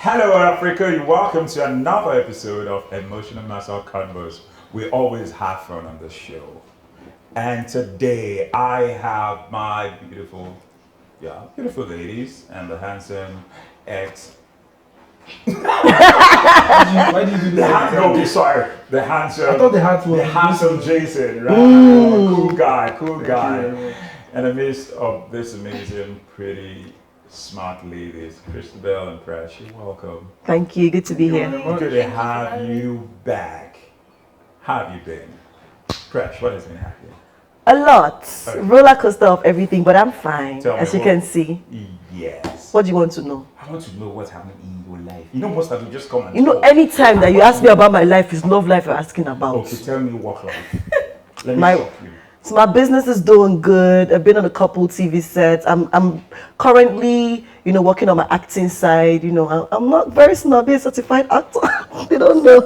Hello Africa, you're welcome to another episode of Emotional Muscle Convos. We always have fun on this show. And today I have my beautiful ladies and the handsome ex. Why did you do that? No, sorry. The handsome. I thought the handsome Jason, right? Cool guy. In the midst of this amazing, pretty, smart ladies, Christabel and Presh, you're welcome. Thank you. Good to be here. Good to have you back. How have you been? Presh, what has been happening? A lot. Okay. Roller coaster of everything, but I'm fine, Tell me as you what- can see. Yes. What do you want to know? I want to know what's happening in your life. You know, most of you just come and You know, talk. anytime that you ask me about my life, is love life you're asking about. Okay, tell me work life. Let me My- shock you. So my business is doing good. I've been on a couple TV sets. I'm currently, working on my acting side. I'm not very snobby, a certified actor. They don't know.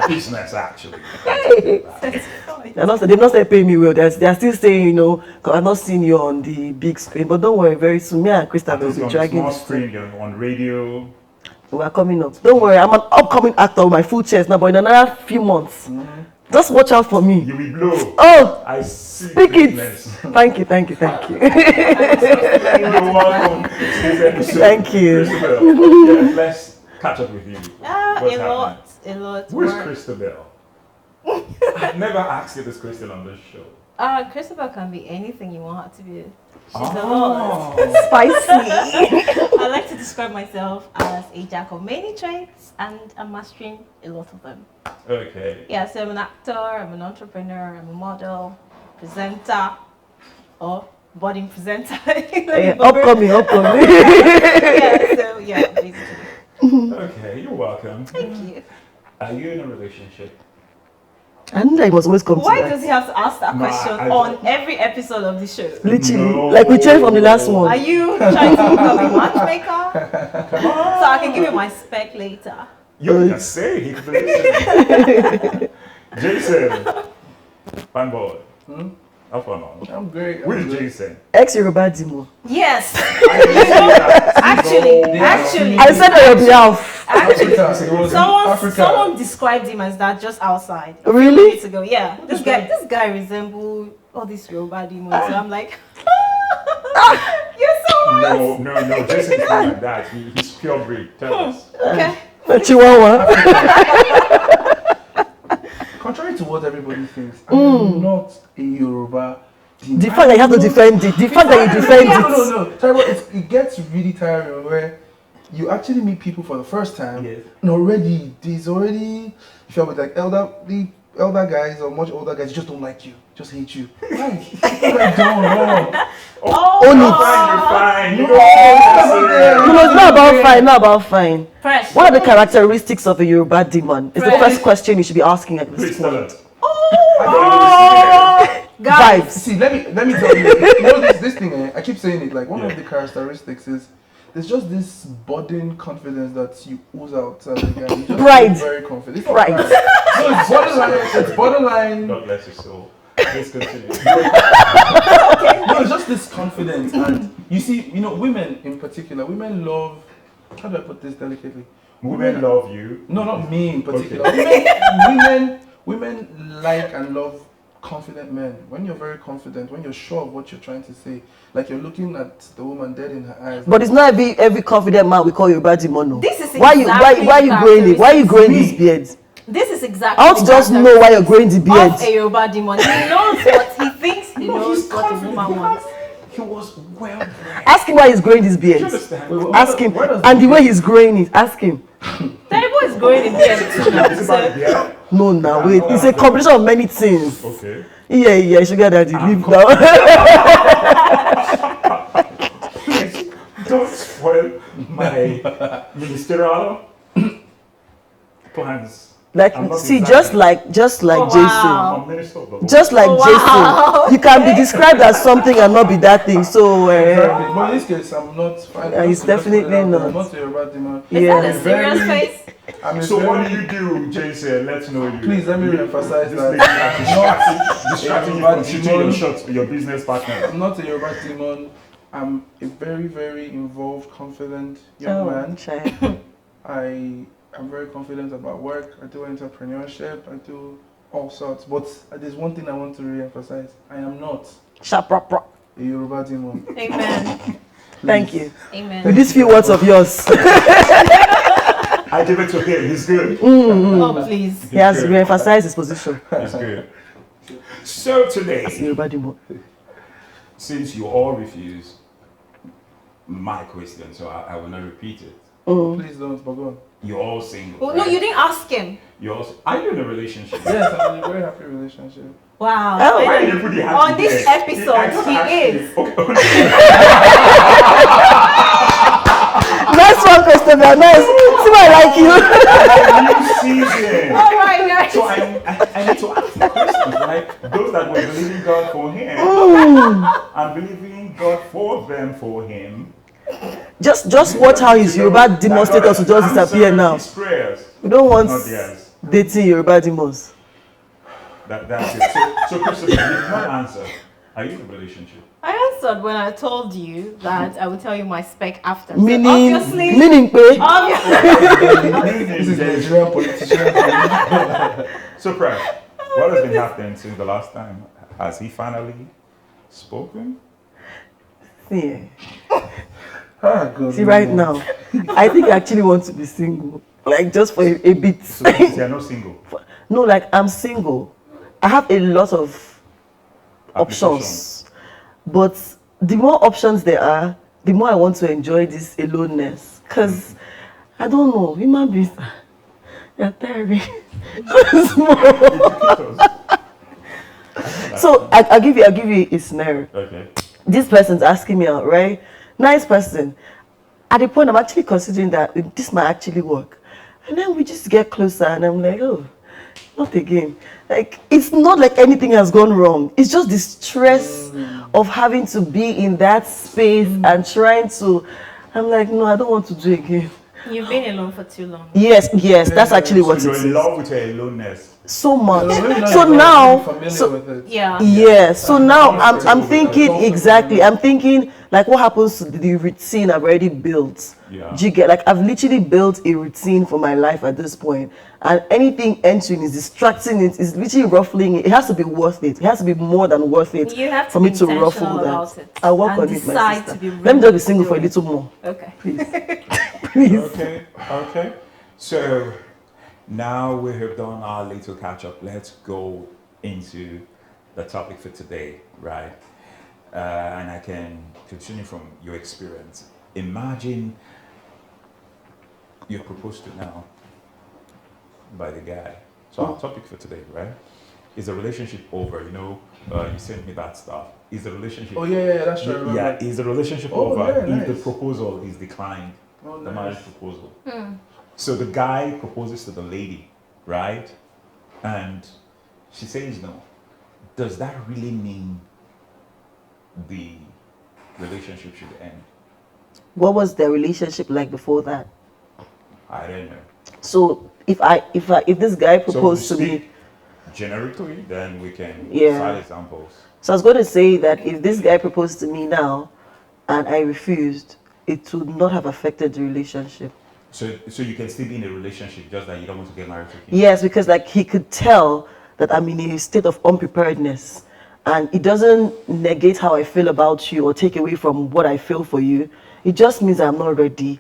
Business, actually. Hey. They've not started paying me well. They're still saying, because I've not seen you on the big screen. But don't worry, very soon, me and Krista will be On the dragging small this screen, you're on radio. We are coming up. Don't worry, I'm an upcoming actor with my full chest now, but in another few months. Just watch out for me. You will blow. Oh, I see. speak it. business. Thank you. You're welcome to this episode. Thank you. Christabel. Yeah, let's catch up with you. What's happening? A lot. Where's Work. Christabel? I've never asked you this question on this show. Christabel can be anything you want her to be. She's a lot. Oh. Spicy. I like to describe myself as a jack of many trades and I'm mastering a lot of them. Okay. Yeah, so I'm an actor, I'm an entrepreneur, I'm a model, presenter, or budding presenter. Upcoming. Yeah, basically. Okay, you're welcome. Thank you. Are you in a relationship? I knew that it must always come Why to that. does he have to ask that No, question I- on every episode of the show? Literally. No. Like we changed from the last Are one. you trying to become a matchmaker? So I can give you my spec later. You can say he can listen. Jason, fanboy. How fun on? I'm great. Who is Jason? Ex-Yoruba Dimo. Yes. I didn't see that. Actually, I said on your behalf. actually, Africa. It was in Africa. someone described him as that just outside. Really? Minutes ago, yeah. This guy resembles all these Yoruba demons. So I'm like, you're so right. No, Jason is not like that. He's pure breed. Tell us. Okay. The Chihuahua. Contrary to what everybody thinks, I'm not a Yoruba. The fact that you have to defend it. The fact that you defend it. No. Sorry, but it gets really tiring where you actually meet people for the first time, Yes. and already if you're with like elder guys or much older guys, they just don't like you, just hate you. Why? What have I done wrong? Own it. You're fine. You No, It's not about fine. Fresh. What are the characteristics of a Yoruba demon? It's the first question you should be asking at this point. Guys. Vibes. See, let me tell you. This thing. I keep saying it. Like one of the characteristics is there's just this budding confidence that you ooze out as a guy. You just Pride. feel very confident. It's not Pride. pride. So it's borderline. It's borderline. God bless your soul. Let's continue. No, it's just this confidence, and you see, women in particular. Women love. How do I put this delicately? Women love you. No, not me in particular. Women like and love confident men. When you're very confident, when you're sure of what you're trying to say, like you're looking at the woman dead in her eyes. But it's not every confident man we call Yoruba demon. No. This is Why you growing it? Why you growing this beard? This is exactly. I want to just know why you're growing the beard. Of a Yoruba demon. He knows what he thinks. He knows what a woman wants. He was well bred. Ask him why he's growing this beard. You understand? Ask him. And the way he's growing it, ask him. Terrible is growing in beard too now. It's about the beard. No, now wait. It's a combination of many things. Okay. Yeah, sugar daddy, leave now. Please, don't spoil my ministerial plans. Like, I'm not see, exactly- just like Oh, Jason. wow. I'm minister of the Just like Wow. Jason, you can be described as something and not be that thing. So, Exactly. But in this case, I'm not. he's definitely I'm not. not a Yoruba demon. Is Yeah. that a serious face? So what do you do, Jason? Let's know you. Please let me re-emphasize This that lady is distracting you Yoruba from shooting demon. your shots with your business partner. I'm not a Yoruba demon. I'm a very, very involved, confident young man. child. I am very confident about work. I do entrepreneurship. I do all sorts. But there's one thing I want to re-emphasize. I am not Shaprapra. a Yoruba demon. Amen. Thank you. Amen. With these few words of yours, I give it to him. He's good. Oh, please. he has good. re-emphasized his position. He's good. So As today, Yoruba demon. since you all refuse my question, so I will not repeat it. Please don't, but go on. You're all single. Oh, no, right? you didn't ask him. You're all. Are you in a relationship? Yes, I'm in a very happy relationship. Wow. Oh, Why did finally. you put the On happy this there? episode, I just he asked is. you. Okay. Nice one, Christopher. Nice. See why I like you. New season. All right, guys. So I need to ask the questions, right? Those that were believing God for him, and believing God for them for him. Just watch how his Yoruba demon status will just disappear now. His prayers, We don't want not theirs. dating Yoruba demons. That's it. So Christopher, you did not answer. Are you in a relationship? I answered when I told you that I would tell you my spec after. So Meaning, obviously, pé. This is a Nigerian politician. So, Press, what has been happening since the last time? Has he finally spoken? Yeah. God. See, right now, I think I actually want to be single. Like, just for a bit. So you're not single. No, like, I'm single. I have a lot of options. But the more options there are, the more I want to enjoy this aloneness. Because, I don't know, human beings, they're tiring. So, I'll give you a scenario. Okay. This person's asking me out, right? Nice person. At the point, I'm actually considering that this might actually work. And then we just get closer and I'm like, oh, not again. Like, it's not like anything has gone wrong. It's just the stress of having to be in that space and trying to, I'm like, no, I don't want to do it again. you've been alone for too long. Yes, that's actually what So it you're in is. love with your aloneness. So much. You're really not So even now, familiar so, with it. Yeah. yeah, so now I'm comfortable thinking with it. exactly. I'm thinking like what happens to the routine I've already built. Yeah. Do you get like I've literally built a routine for my life at this point, and anything entering is distracting it, is literally ruffling it. It has to be worth it. It has to be more than worth it You have to for me be to ruffle intentional that. about it I'll work and on it, my decide sister. to be Let me just be single real for a to little more, Okay. please. Please. Okay. So now we have done our little catch up. Let's go into the topic for today, right? And I can continue from your experience. Imagine you're proposed to now by the guy. So our topic for today, right? Is the relationship over? You know, you sent me that stuff. Is the relationship? Oh yeah, that's true. I remember. Yeah, is the relationship Oh, over yeah, if the nice. proposal is declined? Oh, The nice. marriage proposal. So the guy proposes to the lady, right? And she says no. Does that really mean the relationship should end? What was their relationship like before that? I don't know. So if this guy proposed so to we me. speak generically, then we can Yeah. cite examples. So I was going to say that if this guy proposed to me now and I refused, it would not have affected the relationship. So you can still be in a relationship, just that you don't want to get married to him. Yes, because like he could tell that I'm in a state of unpreparedness, and it doesn't negate how I feel about you or take away from what I feel for you. It just means I'm not ready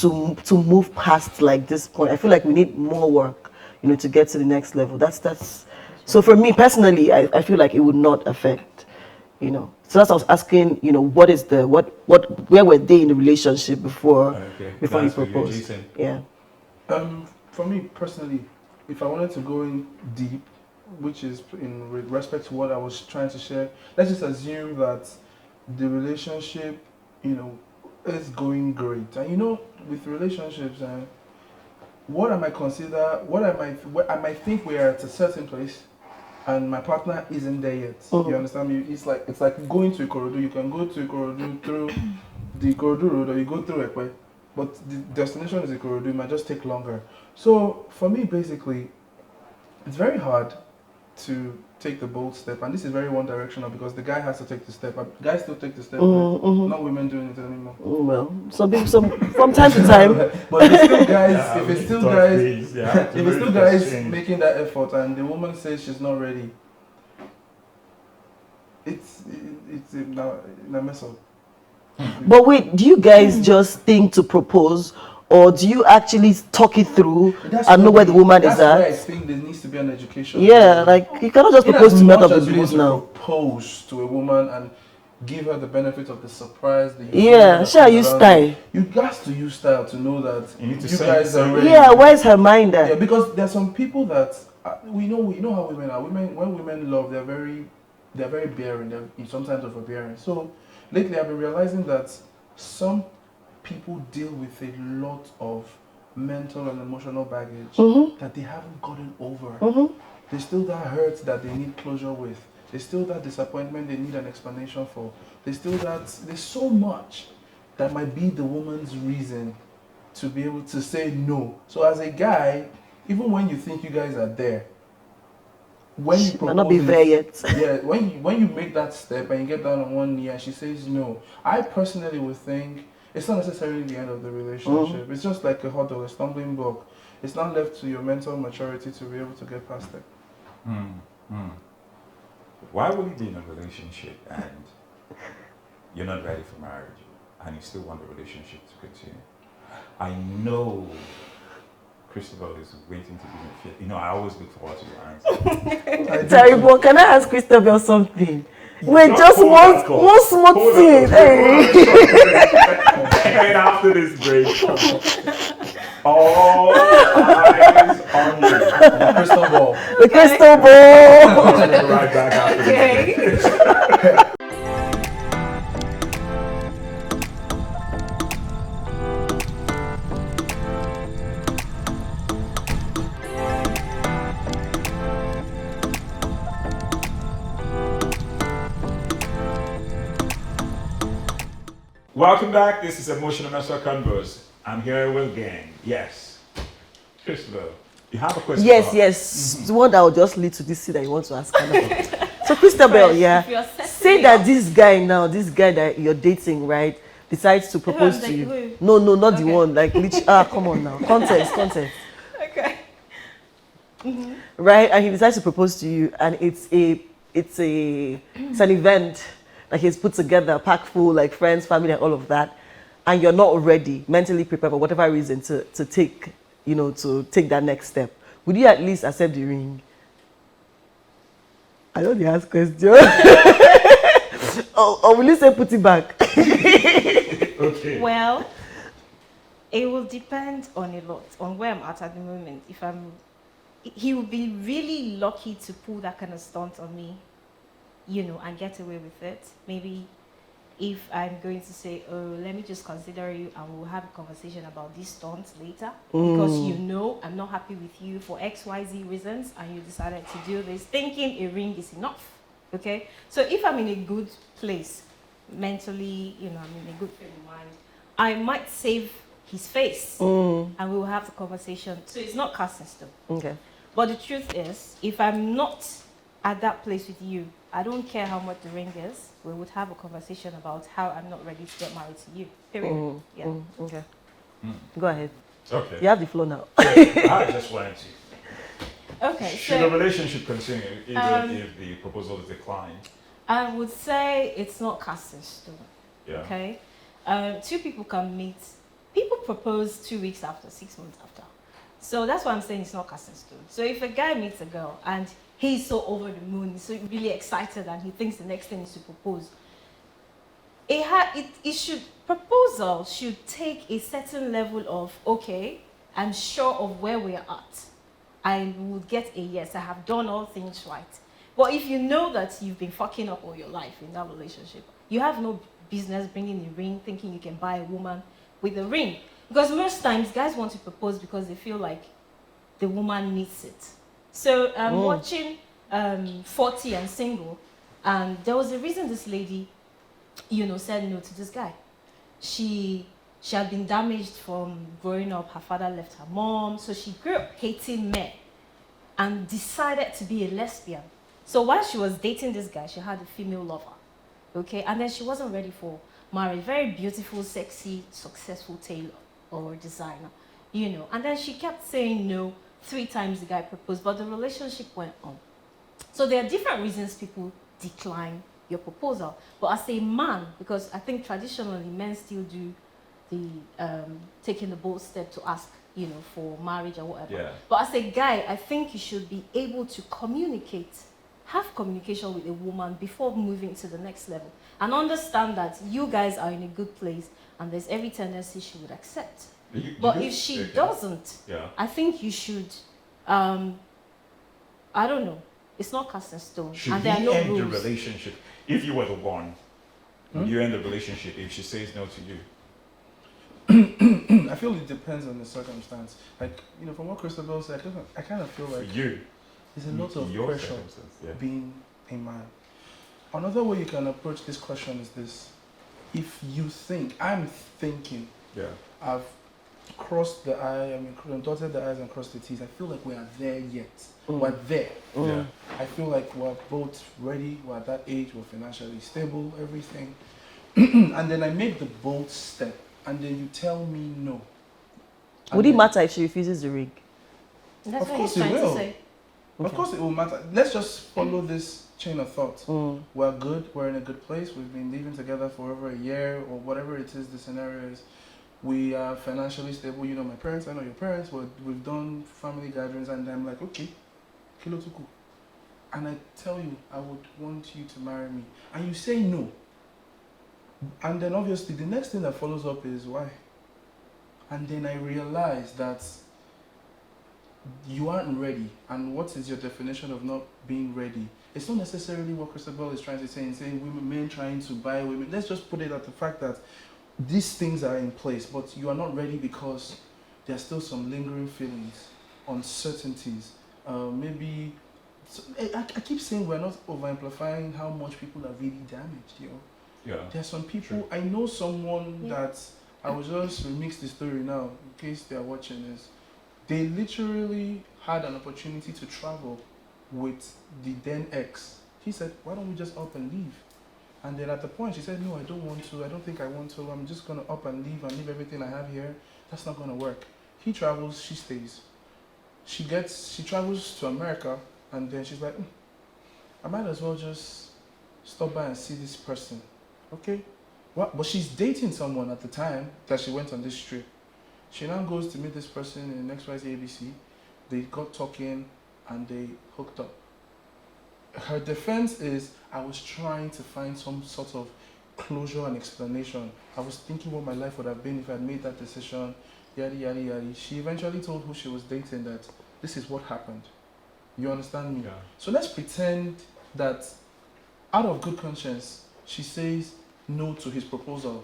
to move past like this point. I feel like we need more work, to get to the next level. That's so for me personally, I feel like it would not affect, So that's why I was asking, what is where were they in the relationship before Okay. before you That's for you, proposed? Jason. Yeah. For me personally, if I wanted to go in deep, which is in respect to what I was trying to share, let's just assume that the relationship, is going great. And with relationships, what I might think we are at a certain place, and my partner isn't there yet. You understand me? It's like going to Ikorodu. You can go to Ikorodu through the Ikorodu road, or you go through Ekwe, but the destination is Ikorodu. It might just take longer. So for me, basically, it's very hard to take the bold step, and this is very one directional because the guy has to take the step. Guys still take the step, not women doing it anymore. Well, some people, from time to time. But if it's still guys, if it's still guys, if if it's still guys making that effort, and the woman says she's not ready, it's a mess up. But wait, do you guys just think to propose, or do you actually talk it through and know where the woman is That's why I at? think there needs to be an education. Yeah, like you cannot just propose to men of the blues now. Propose to a woman and give her the benefit of the surprise. Yeah, sure, use style. You got to use style to know that You need to guys are ready. Yeah, where's her mind at? Yeah, because there's some people that we know how women are. When women love, they're very bearing. They're sometimes overbearing. So lately, I've been realizing that some people deal with a lot of mental and emotional baggage that they haven't gotten over. There's still that hurt that they need closure with. There's still that disappointment they need an explanation for. There's so much that might be the woman's reason to be able to say no. So as a guy, even when you think you guys are there, when you Might not be there yet. yeah, when you make that step and you get down on one knee and she says no, I personally would think it's not necessarily the end of the relationship. It's just like a hurdle, a stumbling block. It's not left to your mental maturity to be able to get past it. Why would you be in a relationship and you're not ready for marriage and you still want the relationship to continue? I know Christabel is waiting to be in. I always look forward to your answer. Terrible. Can I ask Christabel something? Wait, just one small thing. And after this break, all eyes on you. The crystal ball. The crystal ball. I'll be right back after this break. Welcome back. This is Emotional Master Converse. I'm here with gang. Yes. Christabel, you have a question? Yes. The one that will just lead to this thing that you want to ask. So Christabel, say that this guy that you're dating, right, decides to propose to you. No, not the one. Like, come on now. Context. Okay. Right, and he decides to propose to you, and it's an event. Like he's put together, packed full, like friends, family, and all of that, and you're not ready, mentally prepared for whatever reason to take that next step. Would you at least accept the ring? I don't ask question. or will you say put it back? Okay. Well, it will depend on a lot, on where I'm at the moment. He would be really lucky to pull that kind of stunt on me, and get away with it. Maybe if I'm going to say, oh, let me just consider you and we'll have a conversation about these stunts later, because I'm not happy with you for XYZ reasons and you decided to do this, thinking a ring is enough, okay? So if I'm in a good place, mentally, I'm in a good frame of mind, I might save his face and we'll have the conversation. So it's not cast in stone. Okay. But the truth is, if I'm not at that place with you, I don't care how much the ring is, we would have a conversation about how I'm not ready to get married to you. Period. Okay. Go ahead. Okay. You have the floor now. I just wanted to. Okay. Should the relationship continue even if the proposal is declined? I would say it's not cast in stone. Yeah. Okay. Two people can meet. People propose 2 weeks after, 6 months after. So that's why I'm saying it's not cast in stone. So if a guy meets a girl and he's so over the moon, he's so really excited, and he thinks the next thing is to propose, proposal should take a certain level of, okay, I'm sure of where we're at. I will get a yes, I have done all things right. But if you know that you've been fucking up all your life in that relationship, you have no business bringing a ring thinking you can buy a woman with a ring. Because most times guys want to propose because they feel like the woman needs it. So I'm watching 40 and Single, and there was a reason this lady, said no to this guy. She had been damaged from growing up. Her father left her mom, so she grew up hating men. and decided to be a lesbian. So while she was dating this guy, she had a female lover. Okay, and then she wasn't ready for marriage. Very beautiful, sexy, successful tailor or designer, you know. And then she kept saying no 3 times the guy proposed, but the relationship went on. So there are different reasons people decline your proposal. But as a man, because I think traditionally men still do the taking the bold step to ask, you know, for marriage or whatever. Yeah. But as a guy, I think you should be able to communicate, have communication with a woman before moving to the next level, and understand that you guys are in a good place and there's every tendency she would accept. But if she doesn't, I think you should, I don't know, it's not cast in stone. Should and there are you no end rules. the relationship? If you were the one, would you end the relationship if she says no to you? I feel it depends on the circumstance. Like, you know, from what Christabel said, I kind of feel For like you, there's a lot of your pressure circumstance, yeah. being a man. Another way you can approach this question is this. If you think, I'm thinking, Yeah. I've crossed the I, dotted the I's and crossed the T's. I feel like we are there yet. We're there. Yeah. I feel like we're both ready. We're at that age. We're financially stable. Everything. And then I make the bold step, and then you tell me no. Would it matter if she refuses the ring? That's Of what course he's it trying will. to say. Of course it will matter. Let's just follow this chain of thought. We're good. We're in a good place. We've been living together for over a year or whatever it is the scenario is. We are financially stable. You know my parents. I know your parents. We've done family gatherings, and I'm like, okay, kilo tuku. And I tell you, I would want you to marry me. And you say no. And then obviously the next thing that follows up is why? And then I realize that you aren't ready. And what is your definition of not being ready? It's not necessarily what Christabel is trying to say in saying women, men trying to buy women. Let's just put it at the fact that these things are in place, but you are not ready because there are still some lingering feelings, uncertainties. Maybe, I keep saying we're not over-amplifying how much people are really damaged, you know. Yeah. There are some people, I know someone that, I will just remix the story now, in case they are watching this. They literally had an opportunity to travel with the then ex. He said, why don't we just up and leave? And then at the point, she said, no, I don't want to. I don't think I want to. I'm just going to up and leave everything I have here. That's not going to work. He travels, she stays. She travels to America, and then she's like, I might as well just stop by and see this person. Okay? What? But she's dating someone at the time that she went on this trip. She now goes to meet this person in XYZ ABC. They got talking, and they hooked up. Her defense is, I was trying to find some sort of closure and explanation. I was thinking what my life would have been if I had made that decision, yada, yada, yada. She eventually told who she was dating that this is what happened. You understand me? Yeah. So let's pretend that out of good conscience, she says no to his proposal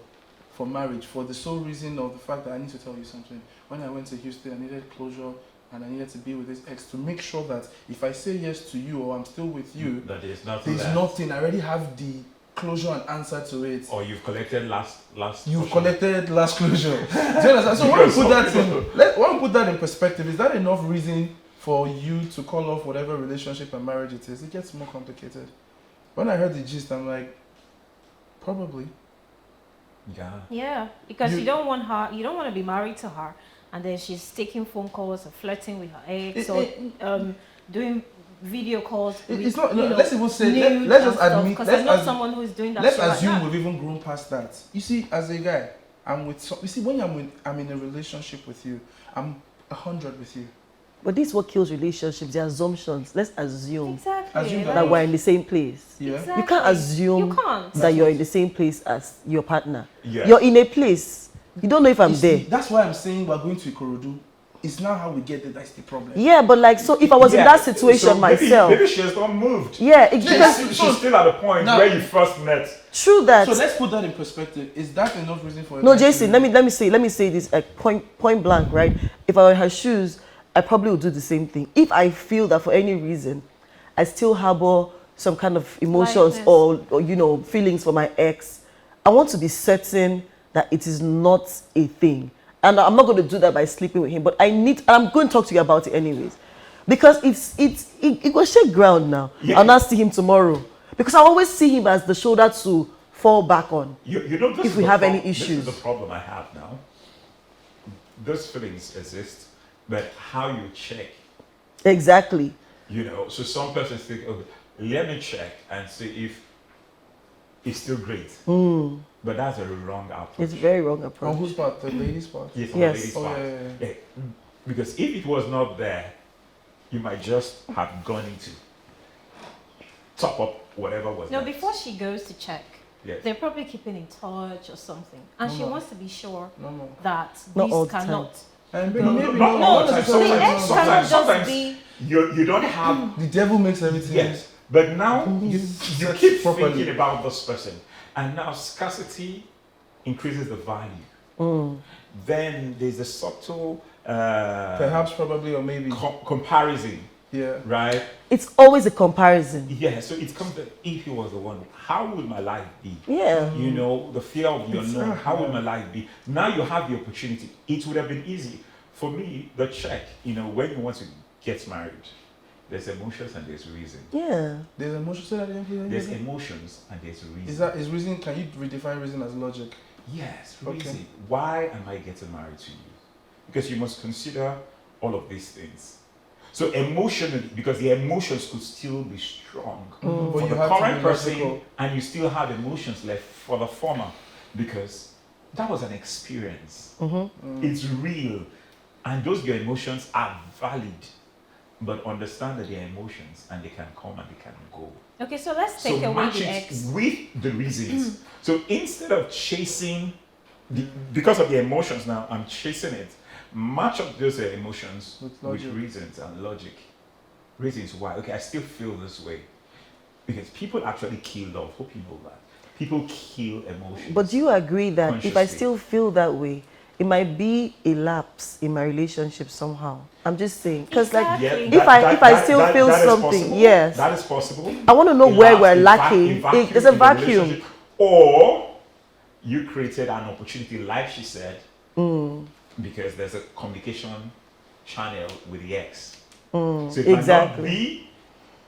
for marriage for the sole reason of the fact that I need to tell you something. When I went to Houston, I needed closure. And I needed to be with this ex to make sure that if I say yes to you or I'm still with you, that there's nothing. There's nothing. I already have the closure and answer to it. Or you've collected last. You've collected last closure. Do you understand? So when we put that in perspective, is that enough reason for you to call off whatever relationship and marriage it is? It gets more complicated. When I heard the gist, I'm like, probably. Yeah. Yeah, because you don't want her. You don't want to be married to her. And then she's taking phone calls or flirting with her ex or doing video calls. It's not. No, let's even say. Let's just admit. Because I know someone who is doing that. Let's assume we've even grown past that. You see, as a guy, I'm with. You see, when I'm in a relationship with you, I'm 100 with you. But this is what kills relationships, the assumptions. Let's assume Assume that we're in the same place. Yeah. Exactly. You can't assume that you're in the same place as your partner. Yeah. You're in a place. You don't know if I'm there. That's why I'm saying we're going to Ikorodu. It's not how we get there, that's the problem. Yeah, but like, so if I was in that situation myself. Maybe she has not moved. Yeah, she's still at the point where you first met. True that. So let's put that in perspective. Is that enough reason for? No, Jason. Let me say this point blank, right? If I were in her shoes, I probably would do the same thing. If I feel that for any reason, I still harbor some kind of emotions or feelings for my ex, I want to be certain that it is not a thing. And I'm not going to do that by sleeping with him, but I'm going to talk to you about it anyways. Because it will shake ground now. Yeah. I'll not see him tomorrow. Because I always see him as the shoulder to fall back on. You know, this If is we the have any This issues. is the problem I have now. Those feelings exist, but how you check, Exactly. you know, so some persons think, oh, let me check and see if it's still great. But that's a wrong approach. It's a very wrong On approach. whose part? The lady's part? Yes, on Yes. the lady's Oh, part. yeah. Yeah, because if it was not there, you might just have gone into top up whatever was No, there. before she goes to check, Yes. they're probably keeping in touch or something, and she No. wants to be sure No. that Not all this the time. cannot. And No, maybe not No, all the the time. necessarily. ex Sometimes- cannot just sometimes be. You don't have The devil makes everything. yes, but now you Set keep properly. thinking about this person, and now scarcity increases the value. Then there's a subtle Perhaps, probably, or maybe. comparison, Yeah. right? It's always a comparison. Yeah, so it comes that if he was the one, how would my life be? Yeah. You know, the fear of the It's, unknown, how would yeah. my life be? Now you have the opportunity. It would have been easy. For me, the check, you know, when you want to get married, there's emotions and there's reason. Yeah. There's emotion. Say that again, please. There's emotions and there's reason. Is reason? Can you redefine reason as logic? Yes, Okay. reason. Why am I getting married to you? Because you must consider all of these things. So emotionally, because the emotions could still be strong But for you the have to current be person, logical. and you still have emotions left for the former, because that was an experience. It's real, and those your emotions are valid. But understand that they are emotions, and they can come and they can go. Okay, so let's take So away match the it ex. with the reasons. So instead of chasing, because of the emotions now, I'm chasing it. Match up those emotions With with logic. reasons and logic. Reasons why. Okay, I still feel this way. Because people actually kill love. Hope you know that. People kill emotions. But do you agree that if I Consciously. still feel that way, it might be a lapse in my relationship somehow? I'm just saying. Because like, Exactly. if I still feel that is something, possible. yes. That is possible. I want to know A where lapse, we're a lacking. vacuum There's a in the vacuum. relationship. Or you created an opportunity, like she said, because there's a communication channel with the ex. So it might not exactly. be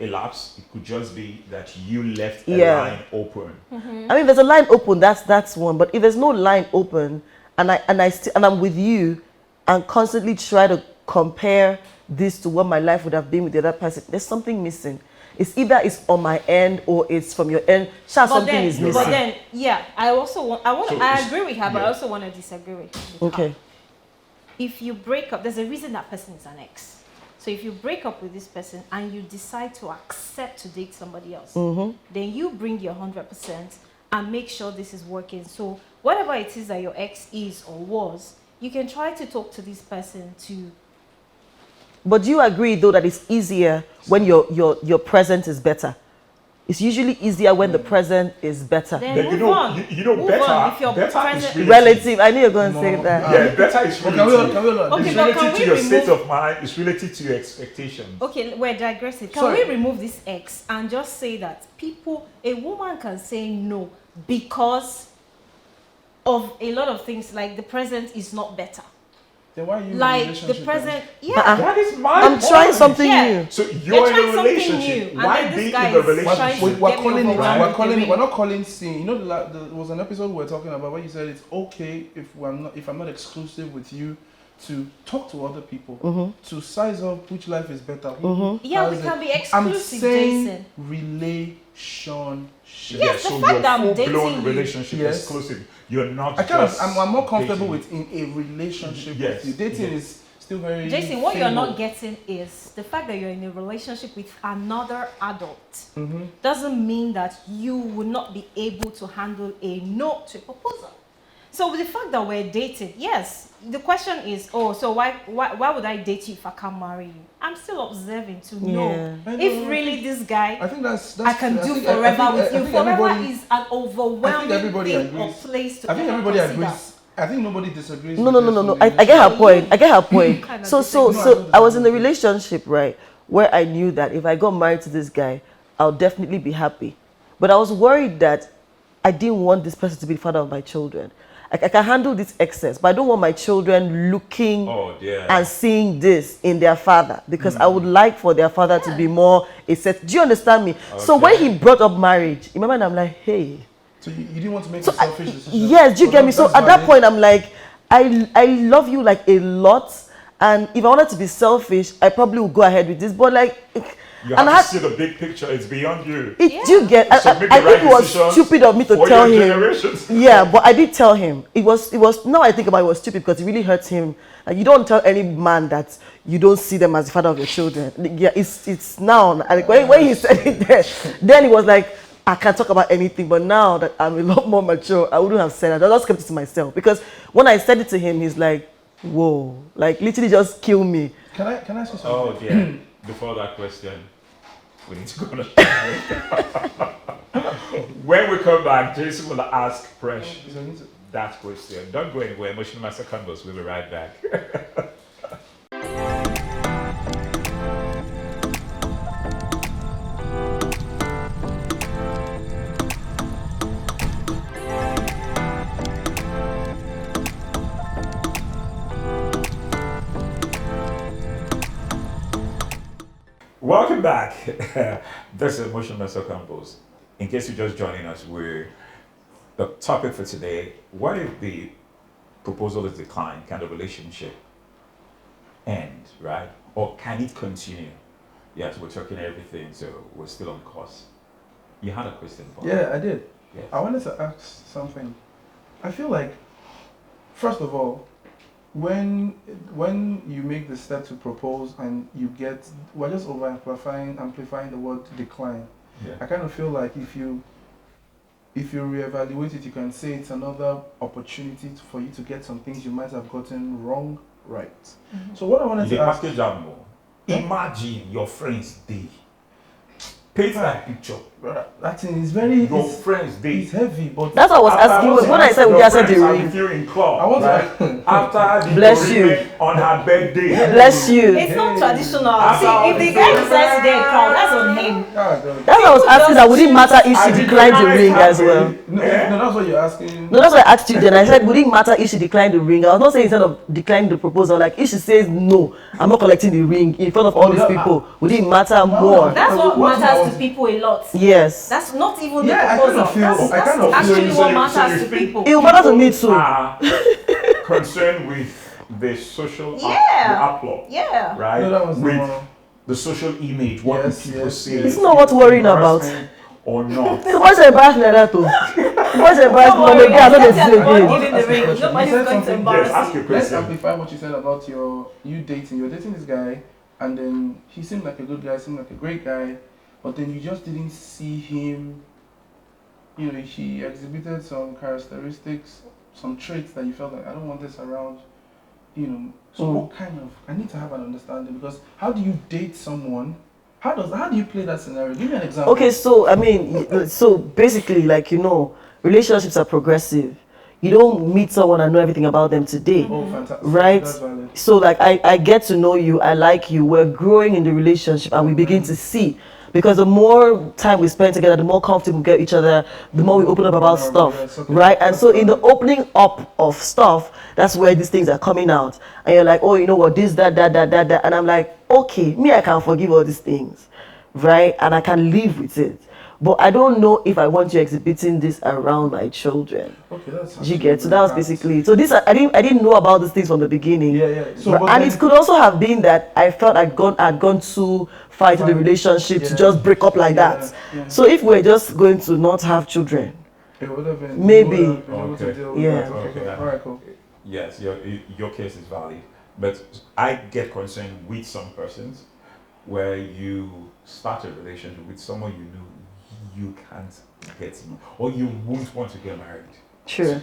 a lapse, it could just be that you left a Yeah. line open. I mean, there's a line open. That's one. But if there's no line open, and I'm with you, and constantly try to compare this to what my life would have been with the other person, there's something missing. It's either it's on my end or it's from your end. Something is missing. But then, yeah, I So I it's- agree with her, but I yeah. also want to disagree with her. Okay. If you break up, there's a reason that person is an ex. So if you break up with this person and you decide to accept to date somebody else, then you bring your 100% and make sure this is working. So whatever it is that your ex is or was, you can try to talk to this person to. But do you agree though that it's easier when your present is better? It's usually easier when the present is better. Then But move you know, on. you know, Move better, on if your better is present- relative. Relative. I knew you're going to say No. that. Yeah, better is Can we relative. can we Okay, It's but can relative we to your state remove- of mind. It's relative to your expectations. Okay, we're digressing. Can Sorry. we remove this X and just say that a woman can say no because of a lot of things, like the present is not better. Then why are you in a Like the relationship present, then? yeah. That is my I'm trying point. something Yeah. new. So You're you're in trying a something relationship. new, and Why then this be guy in the is relationship? trying to We're get me calling it. overwhelmed We're with calling the it. We're ring. not calling sin. You know, there was an episode we were talking about where you said it's okay if I'm not exclusive with you, to talk to other people, to size up which life is better. Who Yeah, we has can it. be I'm exclusive, saying Jason. relationship. Yes, the so fact your that I'm dating full-blown you- relationship Yes. exclusive. You're not. I kind of. just I'm more comfortable dating. with in a relationship Yes, with you. Dating yes. is still very. Jason, what you're not fable. getting is the fact that you're in a relationship with another adult doesn't mean that you will not be able to handle a no to a proposal. So with the fact that we're dating, yes, the question is, oh, so why would I date you if I can't marry you? I'm still observing to know Yeah. I know. if really this guy I think that's. I can I do think- forever I think- with I you. think Forever everybody- is an overwhelming everybody thing agrees. or place to I think ever everybody consider. agrees. I think nobody disagrees. No. with this I get her So point. you- I get her point. Kind of So disagree. No, I don't I was in a disagree. relationship, right, where I knew that if I got married to this guy, I'll definitely be happy. But I was worried that I didn't want this person to be the father of my children. I can handle this excess, but I don't want my children looking and seeing this in their father, because I would like for their father to be more a set. Do you understand me? Okay. So when he brought up marriage, in my mind I'm like, hey. So you didn't want to make a selfish decision? Yes, do you get me? So at that point I'm like, I love you like a lot, and if I wanted to be selfish, I probably would go ahead with this, but like, you have to see the big picture. It's beyond you. Do you get? I think it was stupid of me to tell him. Yeah, but I did tell him. It was. Now I think about it, it was stupid because it really hurts him. Like, you don't tell any man that you don't see them as the father of your children. Yeah, it's now. And when he said it, then it was like, I can't talk about anything. But now that I'm a lot more mature, I wouldn't have said it. I just kept it to myself, because when I said it to him, he's like, whoa, like literally just kill me. Can I ask you something? Oh yeah. Before that question, we need to go on a When we come back, Jason will ask Presh that question. Don't go anywhere. Emotional Master Convos. We'll be right back. Welcome back. This is Emotional Master Convos. In case you're just joining us, the topic for today: what if the proposal is declined? Can the relationship end, right? Or can it continue? Yes, we're talking everything, so we're still on course. You had a question for me. Yeah, I did. Yes. I wanted to ask something. I feel like, first of all, when you make the step to propose and you get, we're just over amplifying the word decline. Yeah. I kind of feel like if you reevaluate it, you can say it's another opportunity for you to get some things you might have gotten wrong right. So what I wanted to ask, imagine your friends day. Paint that picture. That thing is very. Your friends day. It's heavy, but that's what I was asking. When I said we said the ring. In club, I want right? to After the bless you on her birthday. Bless you. It's not traditional. See, if the guy decides to get a crown, that's on him. That's what I was asking. That would it matter if she declined the ring as well? No, that's what you're asking. No, that's what I asked you then. I said, would it matter if she declined the ring? I was not saying instead of declining the proposal, like if she says no, I'm not collecting the ring in front of all these people, would it matter more? That's what matters to people a lot. Yes. That's not even the Yeah, proposal. I kind of feel Actually, so what you matters to think people. It will matter to me too. Are concerned with the social the applause, right? No, that was with the social image, what people say. It's not what worrying about. Or not. What's embarrassing like that too? What's embarrassing? No, maybe I don't know. Giving the ring. Nobody's going to embarrass Yes, ask you. your Let's question. amplify what you said about you dating. You're dating this guy, and then he seemed like a good guy, seemed like a great guy, but then you just didn't see him. You know, he exhibited some characteristics, some traits that you felt like, I don't want this around. You know, so what kind of? I need to have an understanding, because how do you date someone? How do you play that scenario? Give me an example. Okay, so I mean, so basically, like, you know, relationships are progressive. You don't meet someone and know everything about them today. Oh, fantastic. Right? That's valid. So like I get to know you, I like you, we're growing in the relationship, and we begin to see. Because the more time we spend together, the more comfortable we get each other, the more we open up about stuff, right? And so in the opening up of stuff, that's where these things are coming out. And you're like, oh, you know what, this, that. And I'm like, okay, me, I can forgive all these things, right? And I can live with it. But I don't know if I want you exhibiting this around my children. Okay, that's You get, so that was basically, so this I didn't know about these things from the beginning. Yeah. So, And it could also have been that I felt I'd gone too far into the relationship to just break up like that. Yeah. So if we're just going to not have children, it would have been, maybe. you would have been able to deal with Yeah. that. Okay. All right, cool. Yes, your case is valid, but I get concerned with some persons where you start a relationship with someone you know you can't get or you won't want to get married. True.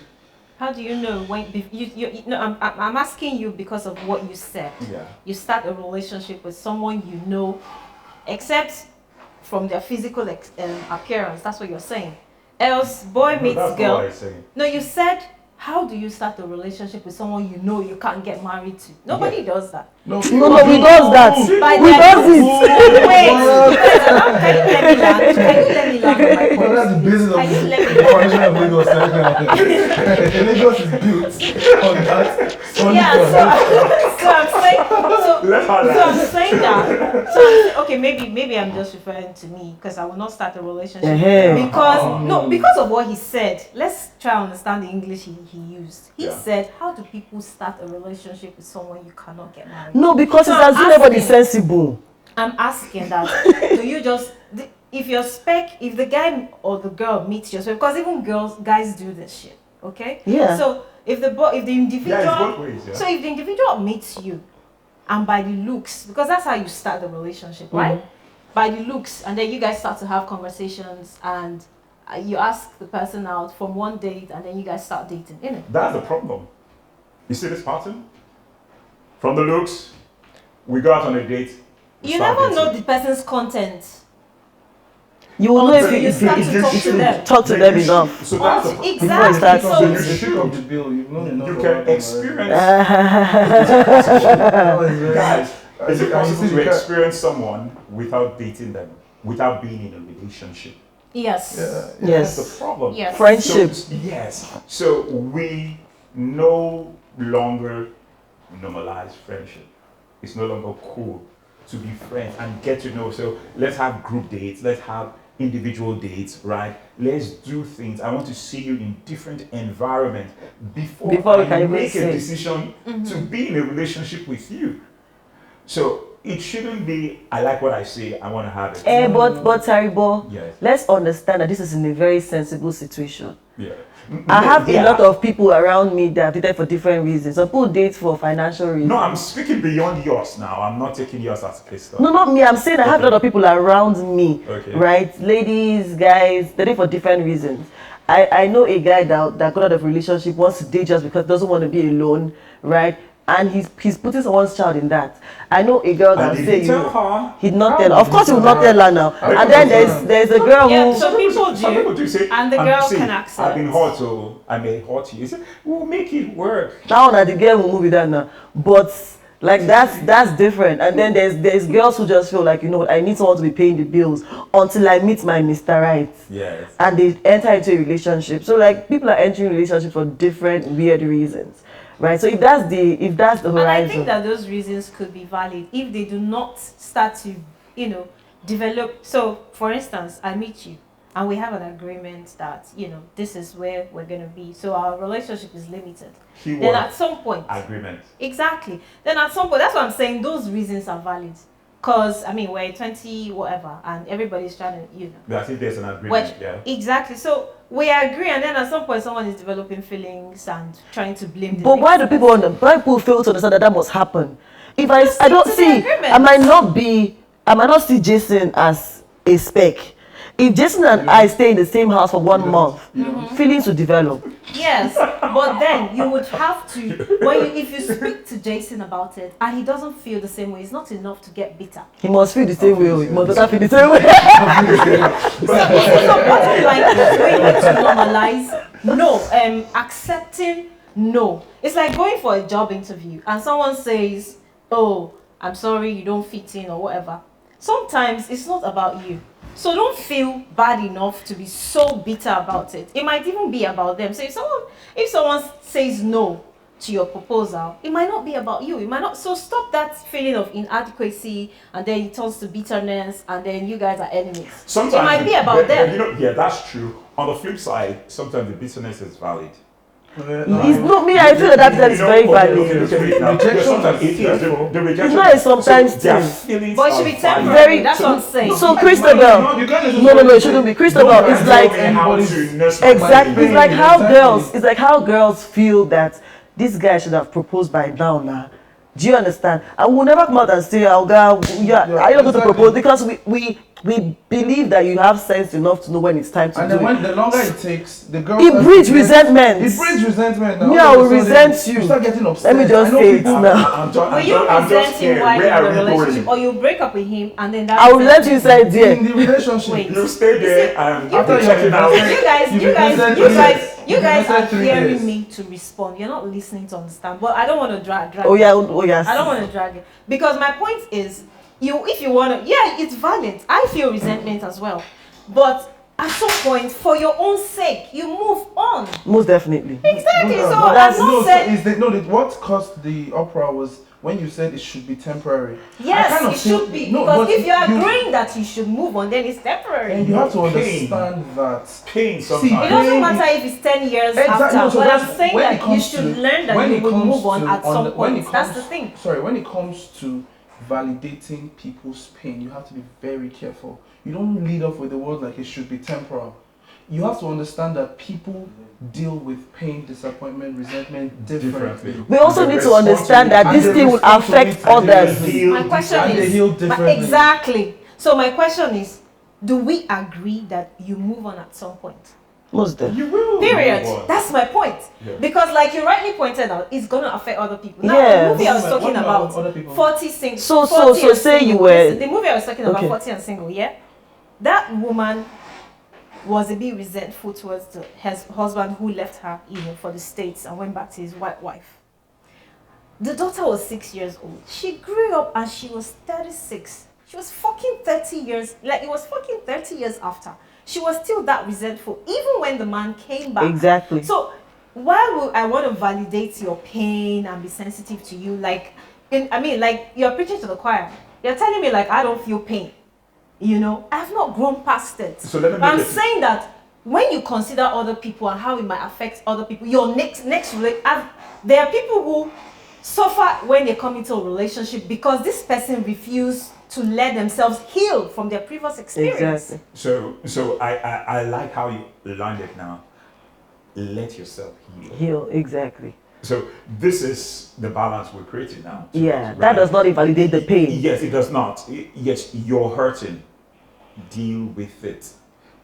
How do you know when you know? I'm asking you because of what you said. Yeah. You start a relationship with someone you know, except from their physical appearance. That's what you're saying. Else, boy meets that's girl. What I say. No, you said. How do you start a relationship with someone you know you can't get married to? Nobody does that. No, we does that. By We their- does it. Wait, can you let me land? Can you let me land on my Well, point? that's the business of Can you let me the foundation of Lagos. Lagos is built on that. Solid So I'm saying, Let's have so that. I'm saying that. So I'm saying, okay, maybe I'm just referring to me because I will not start a relationship because of what he said. Let's try to understand the English he used. He said, how do people start a relationship with someone you cannot get married? No, because So it's as if everybody's sensible. I'm asking that. Do you just if the guy or the girl meets you, because even guys do this shit, okay? Yeah. So if the individual, Yeah, it's both ways, yeah. so if the individual meets you, and by the looks, because that's how you start the relationship, right? By the looks, and then you guys start to have conversations, and you ask the person out from one date, and then you guys start dating, innit? That's the problem. You see this pattern? From the looks, we go out on a date. we You start never know dating. the person's content. You will know Until you start to talk to them. talk to them enough. So that's the problem. Before you start Exactly. dating. So You pick up the bill, you've known enough. You about can them experience, already. guys, is it possible you to can- experience someone without dating them, without being in a relationship? yes. That's Yes. the problem. Yes. Friendship. So, yes. So we no longer normalize friendship. It's no longer cool to be friends and get to know. So let's have group dates. Let's have individual dates, right? Let's do things. I want to see you in different environments before we can I even make say. a decision to be in a relationship with you. So it shouldn't be, I like what I say, I want to have it. But Taribo, Yes. let's understand that this is in a very sensible situation. Yeah. I have Yeah. a lot of people around me that have dated for different reasons. Some people date for financial reasons. No, I'm speaking beyond yours now. I'm not taking yours as a case study. No, not me. I'm saying I have a lot of people around me, Okay. right? Ladies, guys, they date for different reasons. I know a guy that got out of a relationship, wants to date just because doesn't want to be alone, right? And he's putting someone's child in that. I know a girl that And say did he tell her? he'd not tell her. Of course he will not tell her now. And then there's a girl Yeah, who so people Some people do, do say, and the "I'm girl sick. can accept. I've been hurt, so I may hurt you." He said, "We'll make it work." now that the girl will move with that now. But like that's different. And then there's girls who just feel like, you know, I need someone to be paying the bills until I meet my Mr. Right. Yes. And they enter into a relationship. So like people are entering relationships for different weird reasons. Right? So if that's the horizon. and I think that those reasons could be valid if they do not start to, develop. So, for instance, I meet you, and we have an agreement that this is where we're going to be. So our relationship is limited. Then Keyword, at some point, agreement. exactly. Then at some point, that's what I'm saying. Those reasons are valid. Because we're 20 whatever, and everybody's trying to, But I think there's an agreement. Yeah. Exactly. So we agree, and then at some point, someone is developing feelings and trying to blame. But why do people fail to understand that must happen? If Just I don't stick to the see, agreement. I might not see Jason as a spec. If Jason and I stay in the same house for 1 month, feelings will develop. Yes, but then you would have to, if you speak to Jason about it and he doesn't feel the same way, it's not enough to get bitter. He must feel the same way. He must better feel the same way. So bottom line is we need to normalize accepting no. It's like going for a job interview and someone says, "Oh, I'm sorry, you don't fit in," or whatever. Sometimes it's not about you. So don't feel bad enough to be so bitter about it. It might even be about them. So if someone says no to your proposal, it might not be about you. It might not. So stop that feeling of inadequacy, and then it turns to bitterness, and then you guys are enemies. Sometimes it might be about them. Yeah, that's true. On the flip side, sometimes the bitterness is valid. It's not me. I feel that is very valid. Sometimes it is. The rejection. You know, it's sometimes so their too. feelings But it should be are valid. temporary. That's what I'm saying. So Christabel, You can't just no, it shouldn't be Christabel. It's like exactly. It's like how girls. It's like how girls feel that this guy should have proposed by now. Nah, do you understand? I will never come out and say, "Oh God, are you not going to propose?" Because we believe that you have sense enough to know when it's time to And do then it. when the longer it takes, the girl. It breeds resentment. It breeds resentment. Now, Me, all I of will a sudden, resent you. You start getting upset. Let me just I know say it people- now. Will you resent him while you're in the relationship, or you break up with him and then that? I will let you inside there. In the relationship. Wait. You stay there and You- after checking out. You guys are invested 3 hearing years. me to respond. You're not listening to understand. But I don't want to drag. Oh yeah, oh yes. I don't want to drag it because my point is, if you want to, yeah, it's valid. I feel resentment as well, but at some point, for your own sake, you move on. Most definitely. Exactly. No, So no, I'm that's- not no, so saying. what caused the uproar was when you said it should be temporary. I Yes, kind of it feel- should be. no, Because but if you're you- agreeing that you should move on, then it's temporary. And you have to Pain. understand that Pain It sometimes. doesn't matter if it's 10 years Exactly, after, no, so but I'm that's- saying when it that you comes should to- learn that when you it will comes move on to- at some when point. it That's comes- the thing. Sorry, when it comes to validating people's pain, you have to be very careful. You don't lead off with the word like it should be temporal. You have to understand that people deal with pain, disappointment, resentment differently. We also And need the to understand that And this they thing will respond to affect it and they others. heal. My question And they is, heal but differently. exactly. So my question is, do we agree that you move on at some point? Most definitely. You will. Period. move on. That's my point. Yeah. Because, like you rightly pointed out, it's going to affect other people. Now, Yeah. the movie I was What talking about about, other people? 40 single. So 40 and say you single. were- Listen, the movie I was talking about, Okay. 40 and single, yeah? That woman was a bit resentful towards her husband who left her, for the States and went back to his white wife. The daughter was 6 years old. She grew up and she was 36. She was fucking 30 years, like it was fucking 30 years after. She was still that resentful, even when the man came back. Exactly. So why would I want to validate your pain and be sensitive to you? Like you're preaching to the choir. You're telling me like I don't feel pain. I've not grown past it. So let me But I'm make it- saying that when you consider other people and how it might affect other people, your next there are people who suffer when they come into a relationship because this person refused to let themselves heal from their previous experience. Exactly. So I like how you lined it now. Let yourself heal. Heal. Exactly. So this is the balance we're creating now. Yeah. Right? That does not invalidate the pain. Yes, it does not. Yes, you're hurting. Deal with it.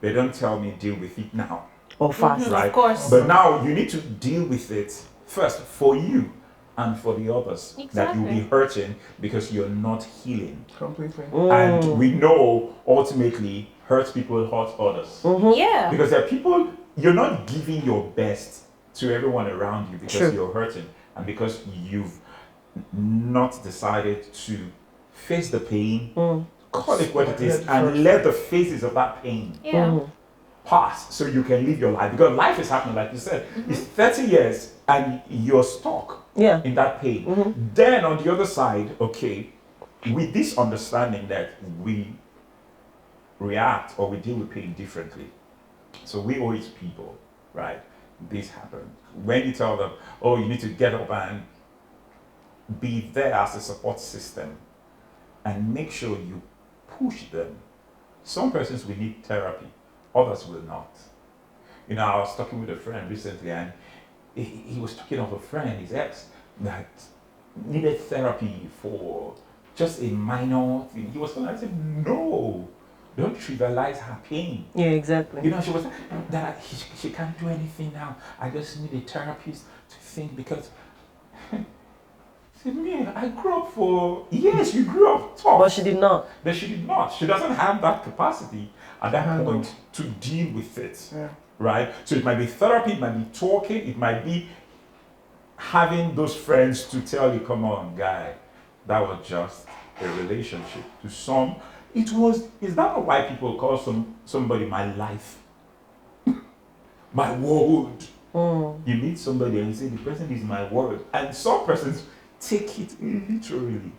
They don't tell me deal with it now. Or fast. Mhm. Right? Of course. But now you need to deal with it first for you and for the others that you'll be Exactly. hurting because you're not healing. Completely. And we know ultimately hurt people hurt others. Yeah. Because there are people, you're not giving your best to everyone around you because True. you're hurting and because you've not decided to face the pain, call it what it is, and let the phases of that pain Yeah. pass so you can live your life. Because life is happening, like you said, it's 30 years and you're stuck Yeah. in that pain. Then on the other side, okay, with this understanding that we react or we deal with pain differently. So we owe it to people, right? This happened. When you tell them, oh, you need to get up and be there as a support system and make sure you push them. Some persons will need therapy, others will not. I was talking with a friend recently and he was talking of a friend, his ex, that needed therapy for just a minor thing. He was telling, I said, no, don't trivialize her pain. Yeah. Exactly. She was that she can't do anything now. I just need a therapist to think because see me, I grew up for yes, you grew up tough. But she did not. But she did not. She doesn't have that capacity at that Handle. point to deal with it. Yeah. Right? So it might be therapy, it might be talking, it might be having those friends to tell you, come on, guy, that was just a relationship. To some, is that not why people call somebody my life? My world. You meet somebody and you say, the person is my world. And some persons take it literally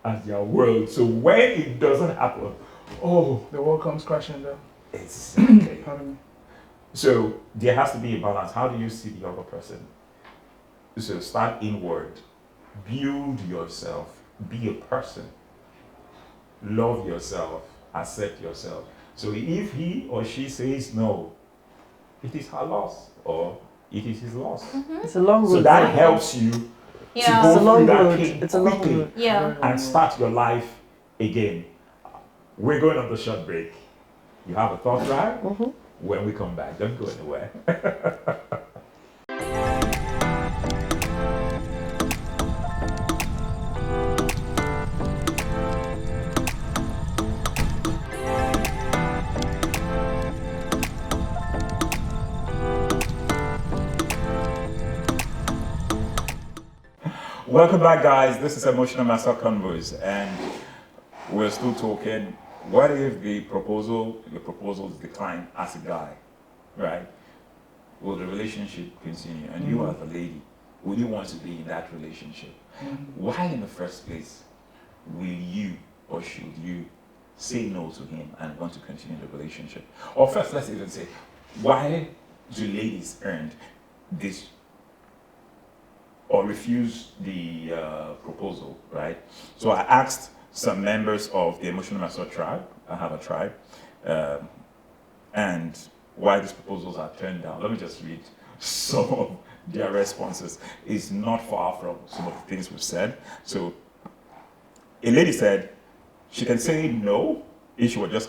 as their world. So when it doesn't happen, oh, The world comes crashing down. exactly. Pardon me. So there has to be a balance. How do you see the other person? So start inward. Build yourself. Be a person. Love yourself. Accept yourself. So if he or she says no, it is her loss or it is his loss. It's a long road. So that helps you to Yeah. go It's a long through that road. pain It's a long quickly road. Yeah. and start your life again. We're going on the short break. You have a thought drive? When we come back, don't go anywhere. Welcome back, guys. This is Emotional Master Convos, and we're still talking what if the proposal is declined as a guy, right? Will the relationship continue? And you as a lady, would you want to be in that relationship? Why in the first place will you or should you say no to him and want to continue the relationship? Or first, let's even say, why do ladies earn this or refuse the proposal, right? So I asked some members of the Emotional Master tribe, I have a tribe, and why these proposals are turned down. Let me just read some of their responses. It's not far from some of the things we've said. So a lady said she can say no if she was just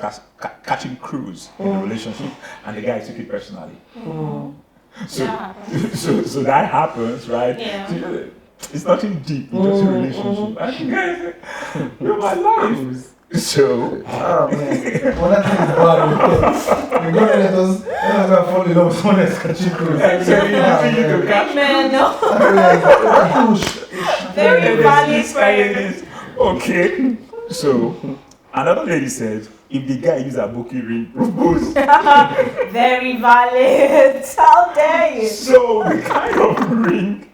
catching cruise in the relationship and the guy took it personally. So, so that happens, right? Yeah. It's nothing deep, it's just a relationship. And you guys, you're my life. So, Oh man, well that thing is bad. You're gonna let us fall in love with someone that's catching cruise. so you to catch Man, no. Push. Very valid prayer. cruise. Okay. So, another lady said, if the guy use a bookie ring, propose. Very valid. How dare you? So, the kind of ring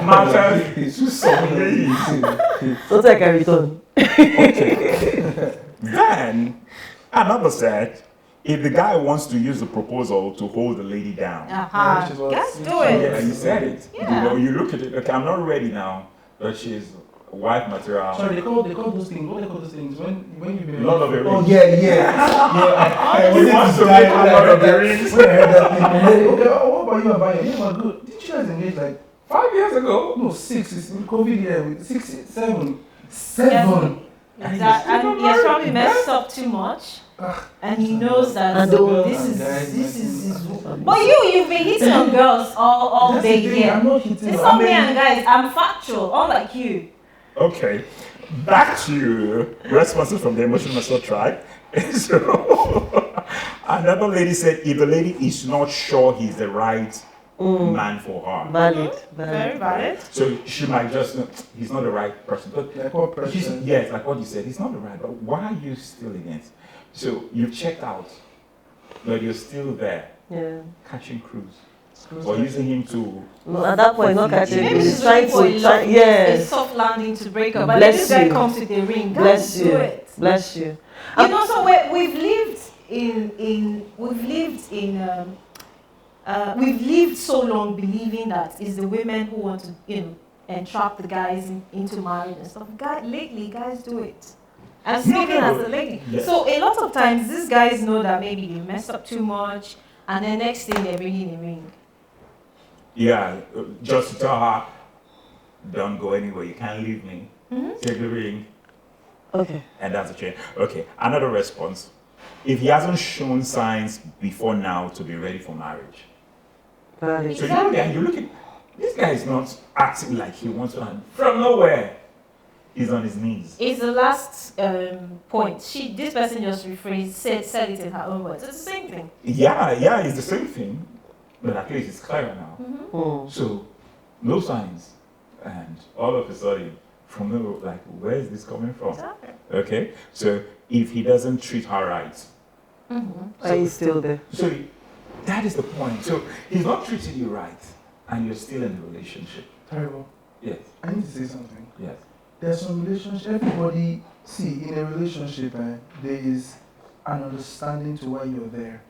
matters to some ladies. So take a return. Then, another said, if the guy wants to use the proposal to hold the lady down. Yeah, which is what- Guys, do Yeah, it. you said it. Yeah. You know, you look at it, okay, I'm not ready now, but she's wife material. Sorry, they call those things. What they call those things when you've been. Lord of the Oh Rings. yeah. He wants to make a Lord of the Rings. When I heard that thing, I said, okay, what about you, Abaya? You were good. Didn't you guys engage like 5 years ago. no 6? It's in COVID year with 6, 7. And he has probably messed up too much. And he knows that And this is. But you've been hitting on girls all That's day the thing, here. I'm not hitting. It's I not me mean, and guys. I'm factual, unlike you. Okay, back to responses from the Emotional Master tribe. So, another lady said, if the lady is not sure he's the right man for her, Valid. Very valid. so she might just, he's not the right person. But Like what person? yes, like what you said, he's not the right, but why are you still in it? So you've checked out, but you're still there, Yeah. catching cruise, or using him to. No, at that point, not catching. Maybe He's she's trying trying for a to. a Yes. soft landing to break up. But Bless this guy you. comes with a ring. Guys, Bless do you. it. Bless you. You know, so we've lived so long believing that it's the women who want to, entrap the guys into marriage and stuff. Lately, guys do it. I'm speaking as a lady. Yes. So a lot of times, these guys know that maybe they messed up too much, and then next thing they're bringing a ring. Yeah, just to tell her, don't go anywhere, you can't leave me. Take the ring, Okay. and that's a change. Okay, another response. If he hasn't shown signs before now to be ready for marriage. Valid. So you look at, this guy is not acting like he wants to, and from nowhere, he's on his knees. It's the last point. This person just said it in her own words. It's the same thing. Yeah, it's the same thing, but at least it's clearer now. So, no signs, and all of a sudden, from nowhere, like, where is this coming from? Exactly. Okay, so if he doesn't treat her right, Are you still there? so that is the point. So he's not treating you right, and you're still in the relationship. Terrible. Yes, I need to say something. yes. There's some relationship. Everybody, see, in a relationship, there is an understanding to why you're there.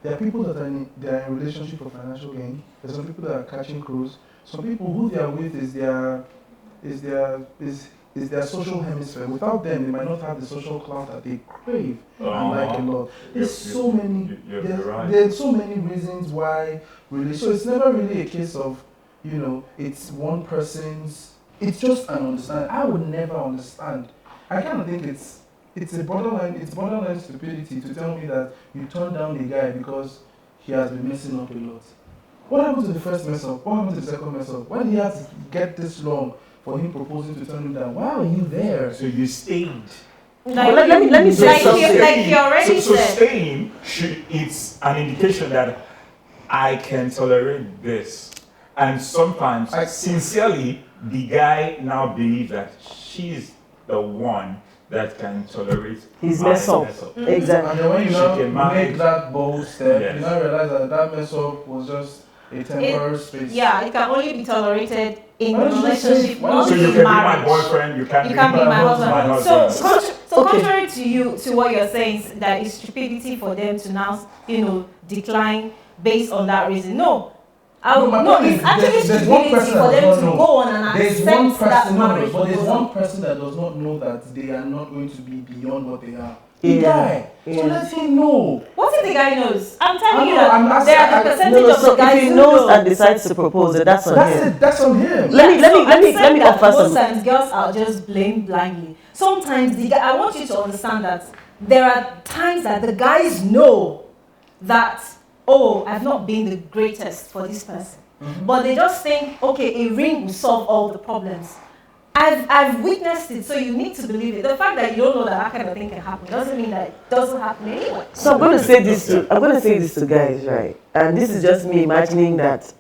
There are people that are in relationship for financial gain. There's some people that are catching cruise. Some people who they are with is their social hemisphere. Without them, they might not have the social clout that they crave and like a lot. There's so many. You're right. There's so many reasons why. So it's never really a case of, it's one person's. It's just an understanding. I would never understand. I kind of think it's a borderline. It's borderline stupidity to tell me that you turn down the guy because he has been messing up a lot. What happened to the first mess up? What happened to the second mess up? Why did he have to get this long for him proposing to turn him down? Why are you there? So you stayed. Well, let me say something. Like you already So said. staying, it's an indication that I can tolerate this. And sometimes, sincerely, the guy now believes that she's the one that can tolerate He's my mess up. Exactly. And then when you She now can manage. make that bold step, Yes. you now realize that that mess up was just a temporary space. Yeah, it can only be tolerated in Why the don't you just relationship, say- why not So you in can be my marriage. boyfriend, you can't You be can't be my husband. my So, husband. Okay. contrary to what you're saying, that it's stupidity for them to now, decline based on that reason. No. It's actually there's one stupidity person for that them does to not know. go on and There's accept one that person, no, marriage but there's proposal. one person that does not know that they are not going to be beyond what they are. Yeah. He died. So Yeah. let him know. What if the guy knows? I'm telling you I know, I'm that asking- there are the I- percentage No, of the so guys if he who knows know. and decides to propose it, that's on That's him. it. That's on him. Let me- so let I'm me saying that offer most some- times girls are just blamed blindly. Sometimes the guy, I want you to understand that there are times that the guys know that, oh, I've not been the greatest for this person. But they just think, okay, a ring will solve all the problems. I've witnessed it, so you need to believe it. The fact that you don't know that that kind of thing can happen doesn't mean that it doesn't happen anyway. So I'm going to say this to guys, right? And this is just me imagining that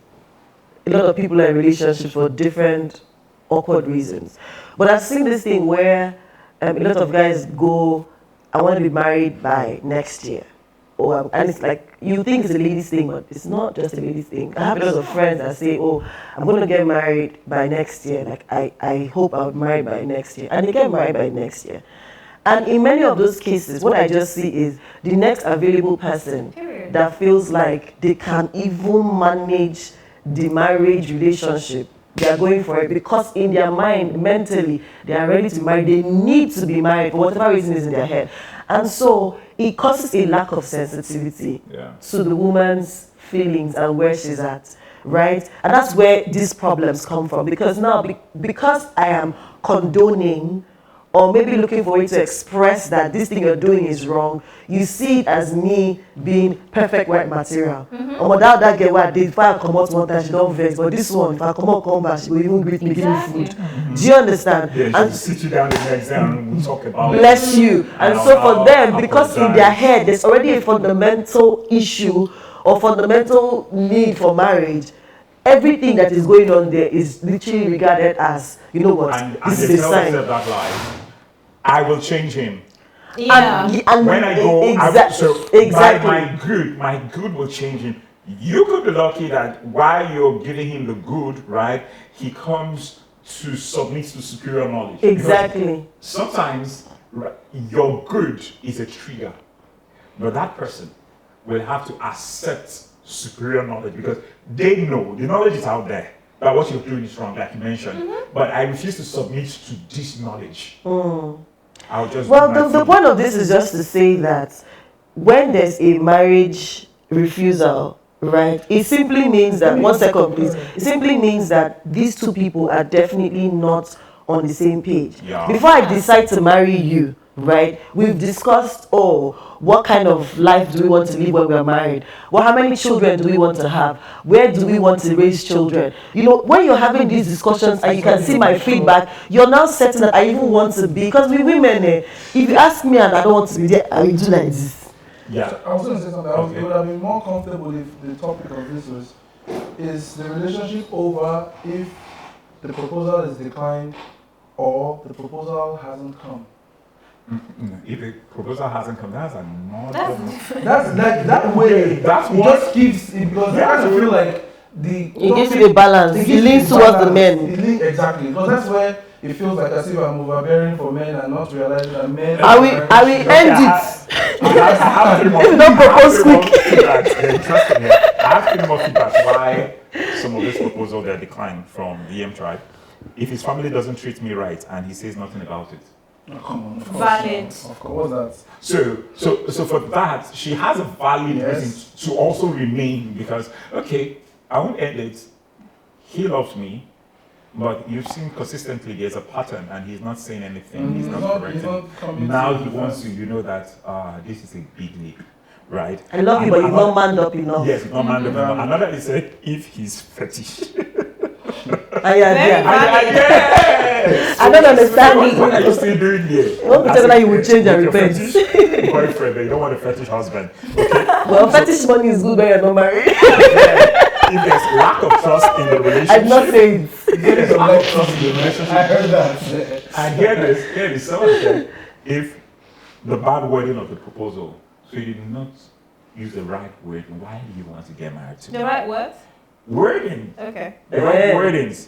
a lot of people are in relationships for different awkward reasons. But I've seen this thing where a lot of guys go, I want to be married by next year. And it's like, you think it's a ladies thing, but it's not just a ladies thing. I have a lot of friends that say, oh, I'm going to get married by next year. Like, I hope I'll be married by next year. And they get married by next year. And in many of those cases, what I just see is the next available person Period. that feels like they can even manage the marriage relationship. They are going for it because in their mind, mentally, they are ready to be married. They need to be married for whatever reason is in their head. And so it causes a lack of sensitivity to the woman's feelings and where she's at, right? And that's where these problems come from. Because now, because I am condoning or maybe looking for you to express that this thing you're doing is wrong, you see it as me being perfect white material. Or without that girl, I did, if I come out one time, she don't vex. But this one, if I come back, she will even greet me, give me food. Do you understand? Yeah, And she'll sit you down the next day and we'll talk about it. bless you. And so for them, because in their apologize. head, there's already a fundamental issue or fundamental need for marriage. Everything that is going on there is literally regarded as, you know what, And this they is a tell sign. themselves that lie. I will change him. Yeah. And When I go, exactly. my good will change him. You could be lucky that while you're giving him the good, right, he comes to submit to superior knowledge. Exactly. Because sometimes your good is a trigger, but that person will have to accept superior knowledge because they know the knowledge is out there that what you're doing is wrong, like you mentioned. But I refuse to submit to this knowledge. I'll just Well, do my the thing. point of this is just to say that when there's a marriage refusal, right, it simply means that, one second please, it simply means that these two people are definitely not on the same page. Yeah. Before I decide to marry you, right, we've discussed, what kind of life do we want to live when we're married? Well, how many children do we want to have? Where do we want to raise children? You know, when you're having these discussions and you can see my feedback, you're now certain that I even want to be, because we women, if you ask me and I don't want to be there, I will do like this. Yeah. I was going to say something. Okay. It would have been more comfortable if the topic of this was, is the relationship over if the proposal is declined or the proposal hasn't come? If the proposal hasn't come, that's another. That's like that way. That's It what- just gives it because Yeah, I kind of so- feel like It gives you a balance. It gives leans you towards the balance. men. Exactly, because that's where it feels like as if I'm overbearing for men and not realizing that men. I will end it. I have three more. If you don't propose quick. Trust me. I have three more feedback why some of this proposal they're declined from the EM tribe. If his family doesn't treat me right and he says nothing about it. Oh, come on, of course. Valid. Of course, what's So for that, she has a valid Yes. reason to also remain because, okay, I won't end it. He loves me, but you've seen consistently there's a pattern and he's not saying anything. He's not correcting. coming Now to he the wants fence. to, that this is a big leap, right? I love you, but you've not manned up enough. Yes, not man up enough. Another is if he's fetish. I am Very there. valid. Yes! I don't understand What it. are you still doing here? You want to tell her you will change and With your repent. fetish boyfriend, you don't want a fetish husband. Okay? Well, fetish money is good when you're not married. If there's lack of trust in the relationship, I'm not saying it. Getting some light trust in the relationship. I heard that. And here this, someone said, if the bad wording of the proposal, so you did not use the right word, why do you want to get married to me? The right words? Wording. Okay. The right wordings.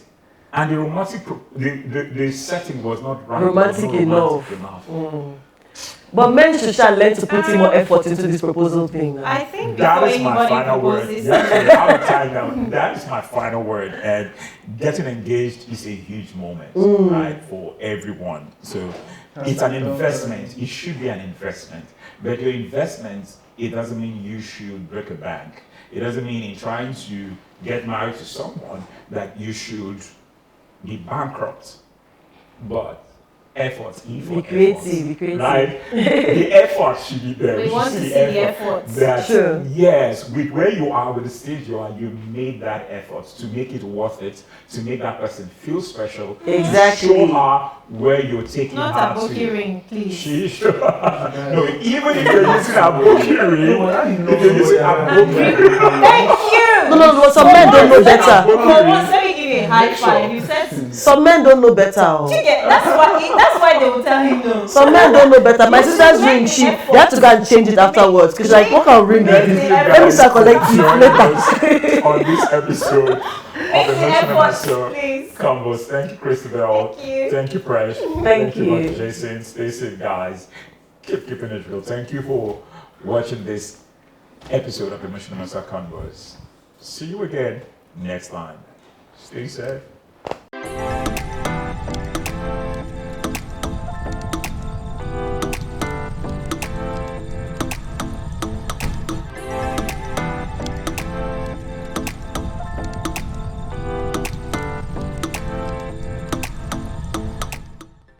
And the romantic, the setting was not right. Romantic It was not enough. enough. But men should shall learn to put in more effort into this proposal thing. I think That before is my anybody final word. proposes, I'll tie down. That is my final word. And getting engaged is a huge moment, right, for everyone. So it's an investment. It should be an investment. But your investment, it doesn't mean you should break a bank. It doesn't mean in trying to get married to someone that you should be bankrupt. But efforts, Be creative. right? The effort should be there. we should want to see the effort. That, Sure. yes, with where you are, with the stage you are, you made that effort to make it worth it, to make that person feel special. Exactly. To show her where you're taking Not her a bookie ring, please. She should. No, even if you're using a bookie ring, if you're using a bookie ring, Thank you! No, some men don't know better. For once, let me give you a high five. You said Some men don't know better. Oh. that's why they will tell him no. Some men don't know better. My sister's ring, they have to go and change it afterwards. Because like, what kind of ring is this? Let me start collecting it later. on this episode of Make the Emotional effort, Master please. Combos. Thank you, Christabel. Thank you. Thank you, Presh. Thank you, you. Dr. Jason. Stay safe, guys. Keep keeping it real. Thank you for watching this episode of Emotional Master Combos. See you again next time. Stay safe.